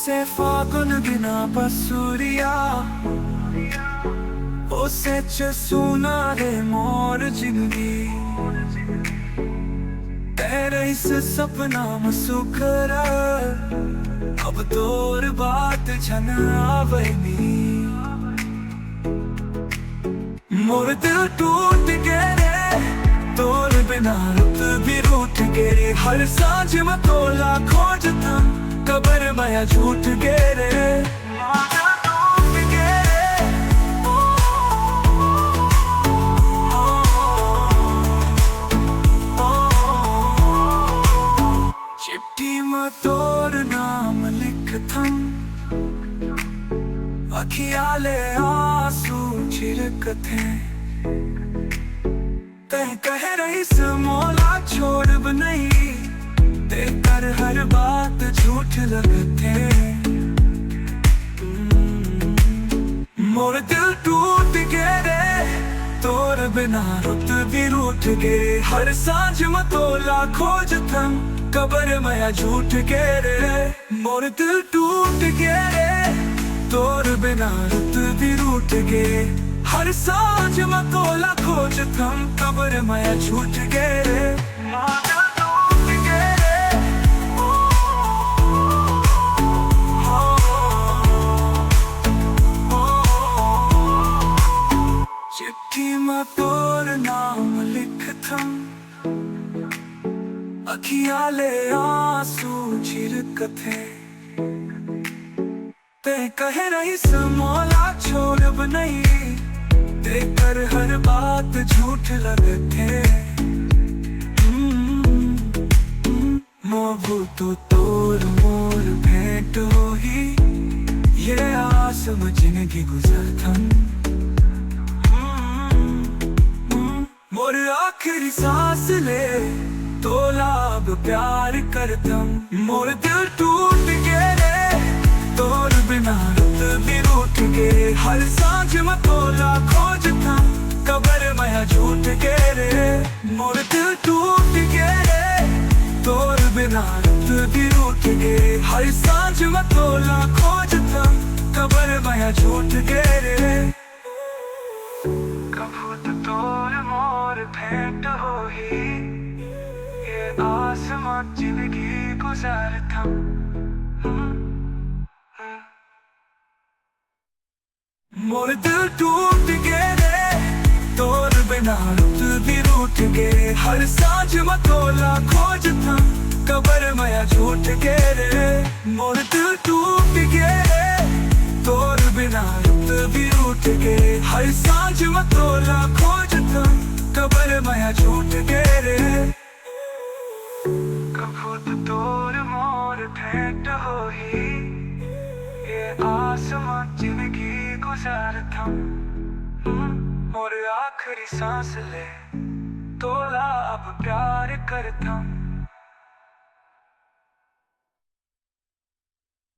से फागुन बिना बसूरिया उसे सुना रे मोर जिंदगी तेरे इस सपना में सुखरा अब तोर बात छन आवेनी मोर दिल टूट गए तोर बिना रुत भी रूठ गए हर सांझ में तोला खोजता कबर माया झूठ गए रे चिट्ठी में तोर नाम लिखता अखियाले आंसू छिड़कते तय कह रही मौला छोड़ ब नहीं देकर हर बात झूठ लगते मोर दिल टूट गए रे तोर बिना रुत भी रूठ गए हर सांझ में तोला खोजता कबर माया झूठ गए रे मोर दिल टूट गए रे तोर बिना रुत भी रूठ गए हर सांझ में तोला खोजता कबर माया झूठ गए रे चिट्ठी में तोर नाम लिखता अखियाले आंसू छिड़कते ते कह रही मौला छोड़ ब नहीं देकर हर बात झूठ लगते मोबू तो तोर मोर भेंट हो ही ये आस में जिंदगी गुजरता मोर आखिरी सांस ले तोला अब प्यार करतम मोर दिल टूट गए रे तोर बिना रुत भी रूठ गए हर सांझ में तोला खोजता कबर माया झूठ गए रे मोर दिल टूट गए रे तोर बिना रुत भी रूठ गए हर सांझ में तोला खोजता कबर माया झूठ गए रे कबूत तोर मोर भेंट हो ही ये आसमां जिंदगी गुजारता मोर दिल टूट गए रे तोर बिना रुत भी रूठ गए हर सांझ में तोला खोजता कबर माया झूठ गए रे मोर दिल टूट गए रे तोर बिना रुत भी रूठ गए हर सांझ में तोला खोजता कबर माया झूठ गए रे कबूत तोर मोर भेंट हो ही ये आसमां जिंदगी गुजारता मोर आखिरी सांस ले तोला अब प्यार करता